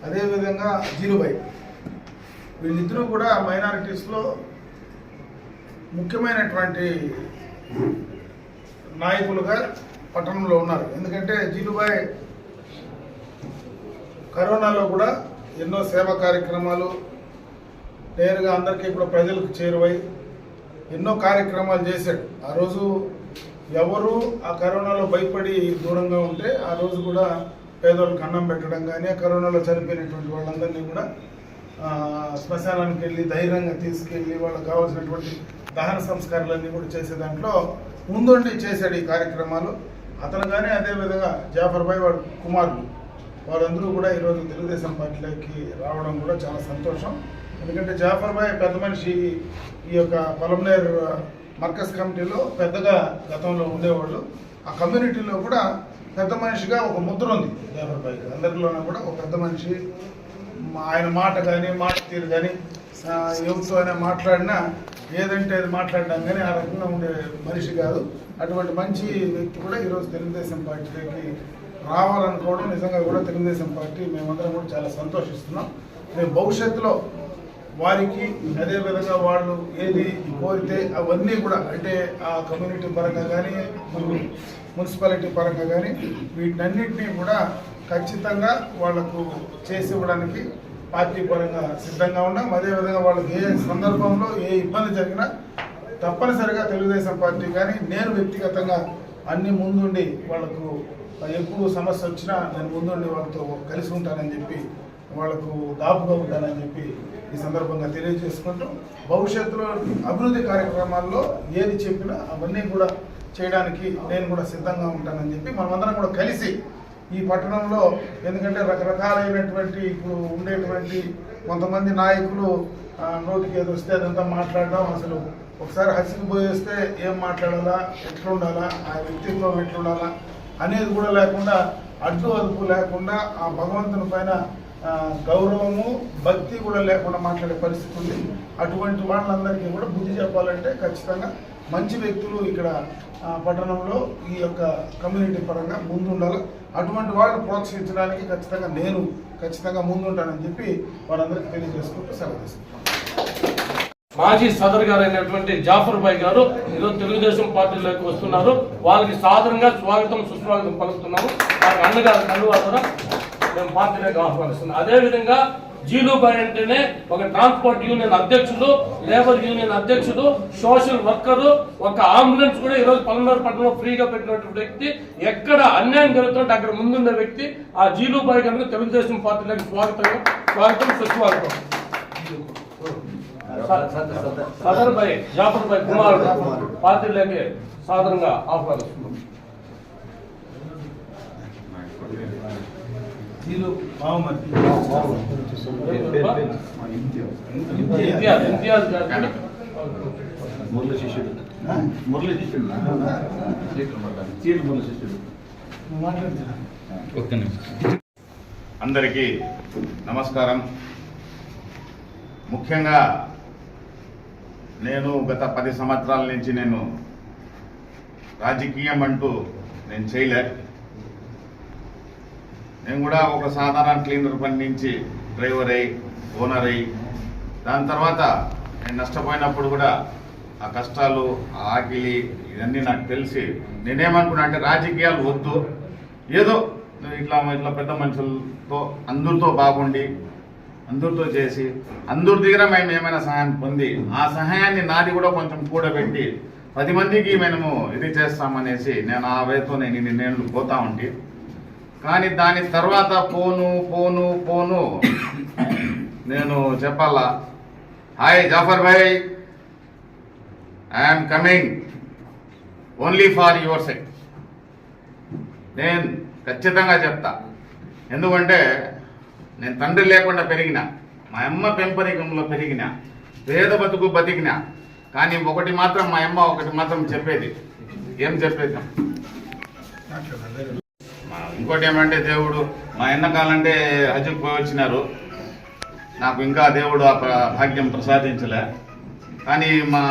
అదేవిధంగా జీలుబాయ్, వీళ్ళిద్దరూ కూడా మైనారిటీస్లో ముఖ్యమైనటువంటి నాయకులుగా పట్టణంలో ఉన్నారు. ఎందుకంటే జీలుబాయ్ కరోనాలో కూడా ఎన్నో సేవా కార్యక్రమాలు నేరుగా అందరికీ కూడా ప్రజలకు చేరువై ఎన్నో కార్యక్రమాలు చేశాడు. ఆ రోజు ఎవరు ఆ కరోనాలో భయపడి దూరంగా ఉంటే ఆ రోజు కూడా పేదోళ్ళకి అన్నం పెట్టడం కానీ, కరోనాలో చనిపోయినటువంటి వాళ్ళందరినీ కూడా శ్మశానానికి వెళ్ళి ధైర్యంగా తీసుకెళ్ళి వాళ్ళకి కావాల్సినటువంటి దహన సంస్కారాలన్నీ కూడా చేసే దాంట్లో ముందుండి చేశాడు ఈ కార్యక్రమాలు. అతను కానీ అదేవిధంగా జాఫర్ భాయ్ వాడు కుమారుడు వారందరూ కూడా ఈరోజు తెలుగుదేశం పార్టీలోకి రావడం కూడా చాలా సంతోషం. ఎందుకంటే జాఫర్ భాయ్ పెద్ద మనిషి ఈ యొక్క పొలంనేరు మర్కజ్ కమిటీలో పెద్దగా గతంలో ఉండేవాళ్ళు. ఆ కమ్యూనిటీలో కూడా పెద్ద మనిషిగా ఒక ముద్ర ఉంది జాఫర్ భాయ్కి. అందరిలోనే కూడా ఒక పెద్ద మనిషి, ఆయన మాట కానీ మాట తీరు కానీ ఎవరితో అయినా మాట్లాడినా ఏదంటే అది మాట్లాడడం కానీ ఆ రకంగా ఉండే మనిషి కాదు. అటువంటి మంచి వ్యక్తి కూడా ఈరోజు తెలుగుదేశం పార్టీలోకి రావాలనుకోవడం నిజంగా కూడా తెలుగుదేశం పార్టీ మేమందరం కూడా చాలా సంతోషిస్తున్నాం. మేము భవిష్యత్తులో వారికి అదేవిధంగా వాళ్ళు ఏది కోరితే అవన్నీ కూడా అంటే ఆ కమ్యూనిటీ పరంగా కానీ మున్సిపాలిటీ పరంగా కానీ వీటన్నిటినీ కూడా ఖచ్చితంగా వాళ్లకు చేసి ఇవ్వడానికి పార్టీ పరంగా సిద్ధంగా ఉన్నాం. అదేవిధంగా వాళ్ళకి ఏ సందర్భంలో ఏ ఇబ్బంది జరిగినా తప్పనిసరిగా తెలుగుదేశం పార్టీ కానీ నేను వ్యక్తిగతంగా అన్ని ముందుండి వాళ్లకు ఎప్పుడు సమస్య వచ్చినా నేను ముందుండి వాళ్ళతో కలిసి ఉంటానని చెప్పి వాళ్లకు దాపుగా ఉంటానని చెప్పి ఈ సందర్భంగా తెలియజేసుకుంటూ భవిష్యత్తులో అభివృద్ధి కార్యక్రమాల్లో ఏది చెప్పినా అవన్నీ కూడా చేయడానికి నేను కూడా సిద్ధంగా ఉంటానని చెప్పి మనమందరం కూడా కలిసి ఈ పట్టణంలో, ఎందుకంటే రకరకాలైనటువంటి ఇప్పుడు ఉండేటువంటి కొంతమంది నాయకులు నోటికి ఏదో వస్తే అదంతా మాట్లాడడం, అసలు ఒకసారి హసికి పోయేస్తే ఏం మాట్లాడాలా, ఎట్లుండాలా, ఆ వ్యక్తిత్వం ఎట్లుండాలా అనేది కూడా లేకుండా అడ్డు అదుపు లేకుండా ఆ భగవంతుని పైన గౌరవము భక్తి కూడా లేకుండా మాట్లాడే పరిస్థితి ఉంది. అటువంటి వాళ్ళందరికీ కూడా బుద్ధి చెప్పాలంటే ఖచ్చితంగా మంచి వ్యక్తులు ఇక్కడ పట్టణంలో ఈ యొక్క కమ్యూనిటీ పరంగా ముందుండాలి. అటువంటి వాళ్ళని ప్రోత్సహించడానికి ఖచ్చితంగా ముందుంటానని చెప్పి వారందరికీ తెలియజేసుకుంటూ సెలవు తీసుకుంటాం. మాజీ సదర్ గారు అయినటువంటి జాఫర్ భాయ్ గారు ఈరోజు తెలుగుదేశం పార్టీలోకి వస్తున్నారు. వాళ్ళకి సాదరంగా స్వాగతం సుస్వాగతం పలుకుతున్నాము. వారికి అన్నగారు కన్నువాదన మేము పార్టీలోకి ఆహ్వానిస్తున్నాం. అదేవిధంగా జీలుబాయ్ అంటేనే ఒక ట్రాన్స్పోర్ట్ యూనియన్ అధ్యక్షుడు, లేబర్ యూనియన్ అధ్యక్షుడు, సోషల్ వర్కరు, ఒక అంబులెన్స్ కూడా ఈరోజు పొలంనేరు పట్టణంలో ఫ్రీగా పెట్టినటువంటి వ్యక్తి. ఎక్కడ అన్యాయం జరుగుతుంటే అక్కడ ముందున్న వ్యక్తి ఆ జీలుబాయ్ కనుక తెలుగుదేశం పార్టీలోకి స్వాగతం సుస్వాగతం. సదర్ భాయ్ జాఫర్ భాయ్ కుమారుడు పార్టీలోకి సాధారణంగా ఆహ్వానిస్తున్నాం. అందరికీ నమస్కారం. ముఖ్యంగా నేను గత 10 సంవత్సరాల నుంచి నేను రాజకీయం అంటూ నేను చేయలే. నేను కూడా ఒక సాధారణ క్లీనర్ పని నుంచి డ్రైవర్ అయ్యి ఓనర్ అయ్యి దాని తర్వాత నేను నష్టపోయినప్పుడు కూడా ఆ కష్టాలు ఆ ఆకిలి ఇవన్నీ నాకు తెలిసి నేనేమనుకున్నా అంటే రాజకీయాలు వద్దు, ఏదో ఇట్లా పెద్ద మనుషులతో అందరితో బాగుండి అందరితో చేసి అందరి దగ్గర మేము ఏమైనా సహాయం పొంది ఆ సహాయాన్ని నాది కూడా కొంచెం కూడబెట్టి 10 మందికి మేము ఇది చేస్తామనేసి నేను ఆ వేతో నేను నిర్ణయాలు పోతా ఉంటే, కానీ దాని తర్వాత పోను నేను చెప్పాలా, హాయ్ జాఫర్ భాయ్, I'm coming only for your sec. నేను ఖచ్చితంగా చెప్తా. ఎందుకంటే నేను తండ్రి లేకుండా పెరిగిన, మా అమ్మ పెంపరికంలో పెరిగిన, పేద బతుకు బతికిన. కానీ ఒకటి మాత్రం మా అమ్మ ఒకటి మాత్రం చెప్పేది, ఏం చెప్పేది, ఇంకోటి ఏమంటే దేవుడు మా ఎన్నకాలంటే హజ్కి పోయి వచ్చినారు, నాకు ఇంకా దేవుడు ఆ భాగ్యం ప్రసాదించలే. కానీ మా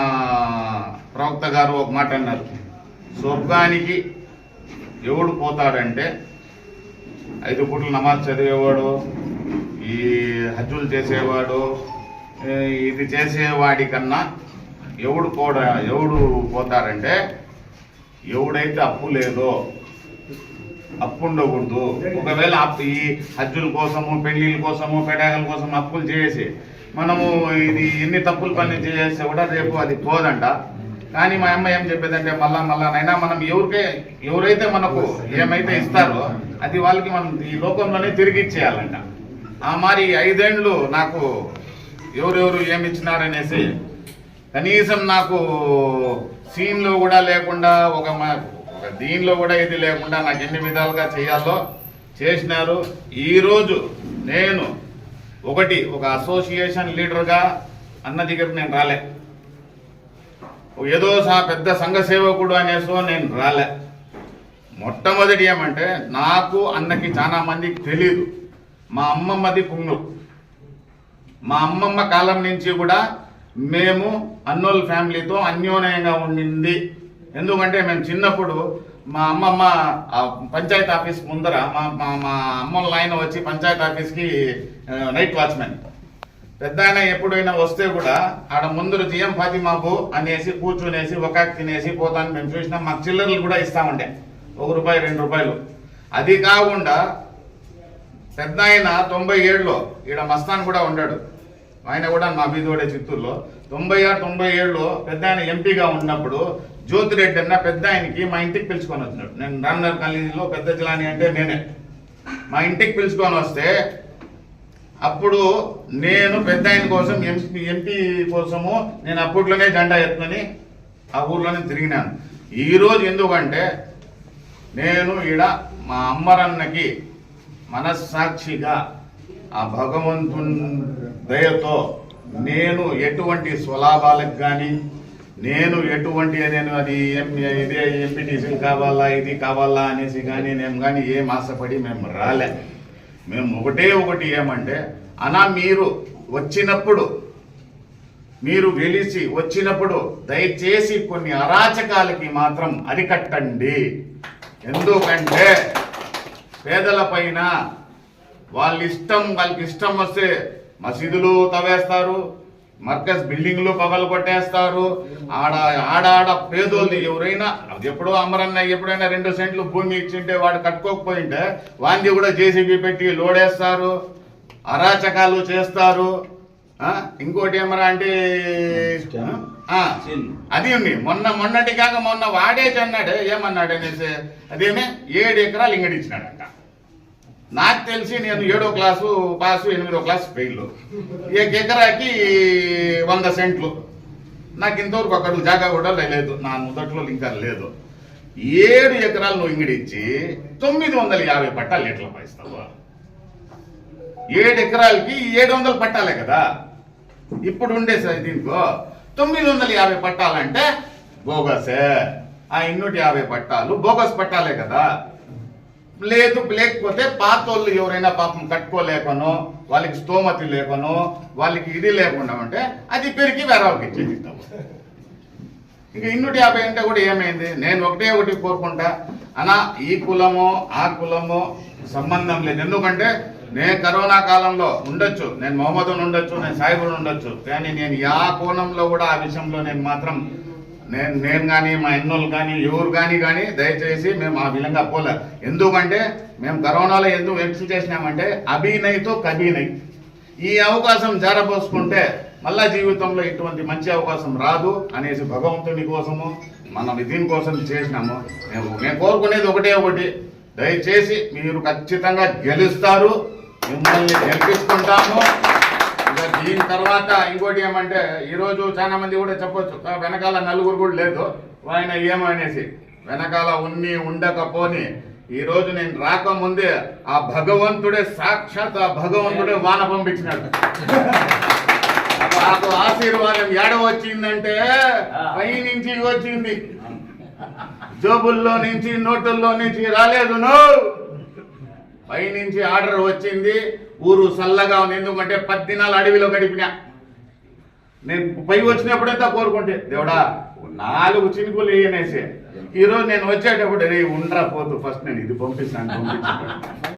ప్రవక్త గారు ఒక మాట అన్నారు, స్వర్గానికి ఎవడు పోతాడంటే 5 పూటలు నమాజ్ చదివేవాడు, ఈ హజ్జులు చేసేవాడు ఇది చేసేవాడి కన్నా ఎవడు పోతారంటే ఎవడైతే అప్పు లేదో అప్పు ఉండకూడదు. ఒకవేళ ఈ హజ్జుల కోసము పెళ్లిళ్ళ కోసము పెడాగల కోసం అప్పులు చేసి మనము ఇది ఎన్ని తప్పులు పని చేస్తే కూడా రేపు అది పోదంట. కానీ మా అమ్మ ఏం చెప్పేదంటే మళ్ళా మనం ఎవరైతే మనకు ఏమైతే ఇస్తారో అది వాళ్ళకి మనం ఈ లోకంలోనే తిరిగి ఇచ్చేయాలంట. మరి 5 ఏళ్ళు నాకు ఎవరెవరు ఏమి ఇచ్చినారనేసి కనీసం నాకు సీన్లో కూడా లేకుండా ఒక దీనిలో కూడా ఇది లేకుండా నాకు ఎన్ని విధాలుగా చేయాలో చేసినారు. ఈరోజు నేను ఒక అసోసియేషన్ లీడర్గా అన్న దగ్గర నేను రాలే, ఏదో పెద్ద సంఘ సేవకుడు అనేసో నేను రాలే. మొట్టమొదటి ఏమంటే నాకు అన్నకి చాలా మందికి తెలీదు. మా అమ్మమ్మది పుంగూరు. మా అమ్మమ్మ కాలం నుంచి కూడా మేము అన్నోళ్ళ ఫ్యామిలీతో అన్యోన్యంగా ఉండింది. ఎందుకంటే మేము చిన్నప్పుడు మా అమ్మమ్మ పంచాయతీ ఆఫీస్ ముందర మా అమ్మోళ్ళ ఆయన వచ్చి పంచాయతీ ఆఫీస్కి నైట్ వాచ్మెన్. పెద్ద ఆయన ఎప్పుడైనా వస్తే కూడా ఆడ ముందర జిఎం ఫాతిమాబు అనేసి కూర్చునేసి ఒకాకి తినేసి పోతాను మేము చూసినాం. మాకు చిల్లర్లు కూడా ఇస్తామండే, ₹1 ₹2. అది కాకుండా పెద్ద ఆయన 97లో ఈడ మస్తాన్ కూడా ఉన్నాడు. ఆయన కూడా మా బీదోడే చిత్తూరులో 96-97లో పెద్ద ఆయన ఎంపీగా ఉన్నప్పుడు జ్యోతిరెడ్డి అన్న పెద్ద ఆయనకి మా ఇంటికి పిలుచుకొని వచ్చినాడు. నేను రామ్నగర్ కాలేజీలో పెద్ద జిలాని అంటే నేనే. మా ఇంటికి పిలుచుకొని వస్తే అప్పుడు నేను పెద్ద ఆయన కోసం ఎంపీ కోసము నేను అప్పట్లోనే జెండా ఎత్తుకొని ఆ ఊర్లోనే తిరిగినాను. ఈరోజు ఎందుకంటే నేను ఈడ మా అమ్మరన్నకి మనస్సాక్షిగా ఆ భగవంతుని దయతో నేను ఎటువంటి స్వలాభాలకు కానీ నేను ఎటువంటి అది ఇదే ఎంపీటీసీలు కావాలా ఇది కావాలా అనేసి కానీ నేను కానీ ఏం ఆశపడి మేము రాలే. మేము ఒకటి ఏమంటే మీరు వచ్చినప్పుడు మీరు గెలిచి వచ్చినప్పుడు దయచేసి కొన్ని అరాచకాలకి మాత్రం అరికట్టండి. ఎందుకంటే పేదల పైన వాళ్ళకి ఇష్టం వస్తే మసీదులు తవ్వేస్తారు, మర్కజ్ బిల్డింగ్లు పగలు కొట్టేస్తారు. ఆడ పేదోళ్ళని ఎవరైనా ఎప్పుడో అమరన్న ఎప్పుడైనా 2 సెంట్లు భూమి ఇచ్చింటే వాడు కట్టుకోకపోయింటే వాంది కూడా జేసీబీ పెట్టి లోడేస్తారు, అరాచకాలు చేస్తారు. ఇంకోటి ఏమరా అంటే అది ఉంది. మొన్నటి కాక మొన్న వాడేసి అన్నాడు ఏమన్నాడు అనేసి అదేమే 7 ఎకరాలు ఇంగడిచ్చినాడంట. నాకు తెలిసి నేను 7వ క్లాసు పాసు 8వ క్లాసు ఫెయిల్. 1 ఎకరాకి 100 సెంట్లు. నాకు ఇంతవరకు అక్కడ జాగా కూడా లేదు, నా మొదట్లో ఇంకా లేదు. 7 ఎకరాలు నువ్వు ఇంగడిచ్చి 950 పట్టాలు ఎట్లా పాయిస్తావు? 7 ఎకరాలకి 700 పట్టాలే కదా ఇప్పుడు ఉండే సార్. దీనికో 950 పట్టాలంటే బోగసే. ఆ 250 పట్టాలు బోగస్ పట్టాలే కదా. లేకపోతే పాతోళ్ళు ఎవరైనా పాపం కట్టుకోలేకనో వాళ్ళకి స్తోమతి లేకనో వాళ్ళకి ఇది లేకుండా ఉంటే అది పెరిగి వేరేవాళ్ళకి ఇచ్చేస్తాము. ఇంకా 250 అంటే కూడా ఏమైంది? నేను ఒకటి కోరుకుంటా ఈ కులమో ఆ కులమో సంబంధం లేదు. ఎందుకంటే నేను కరోనా కాలంలో ఉండొచ్చు, నేను మొహమ్మదుని ఉండొచ్చు, నేను సాయిబుని ఉండొచ్చు, కానీ నేను యా కోణంలో కూడా ఆ విషయంలో నేను మాత్రం నేను కానీ మా ఎన్నోళ్ళు కానీ ఎవరు కానీ దయచేసి మేము ఆ విధంగా పోలే. ఎందుకంటే మేము కరోనాలో ఎందుకు ఎక్స్ చేసినామంటే అభినయ్తో కభినయ్. ఈ అవకాశం జారబోసుకుంటే మళ్ళా జీవితంలో ఇటువంటి మంచి అవకాశం రాదు అనేసి భగవంతుని కోసము మనం దీనికోసం చేసినాము. నేను కోరుకునేది ఒకటి, దయచేసి మీరు ఖచ్చితంగా గెలుస్తారు, మిమ్మల్ని గెలిపించుకుంటాము. దీని తర్వాత ఇంకోటి ఏమంటే ఈరోజు చాలా మంది కూడా చెప్పొచ్చు వెనకాల నలుగురు కూడా లేదు ఆయన ఏమనేసి. వెనకాల ఉండకపోని ఈరోజు నేను రాకముందే ఆ భగవంతుడే సాక్షాత్ ఆ భగవంతుడే వాన పంపించినాడు. నాకు ఆశీర్వాదం ఏడ వచ్చిందంటే పై నుంచి వచ్చింది, జోబుల్లో నుంచి నోటుల్లో నుంచి రాలేదు. పై నుంచి ఆర్డర్ వచ్చింది. ఊరు చల్లగా ఉంది. ఎందుకంటే 10 దినాలు అడవిలో గడిపినా. నేను పై వచ్చినప్పుడంతా కోరుకుంటే దేవుడా 4 చినుకులు వేయనేసి. ఈరోజు నేను వచ్చేటప్పుడు ఉండరా పోతూ ఫస్ట్ నేను ఇది పంపిస్తాను.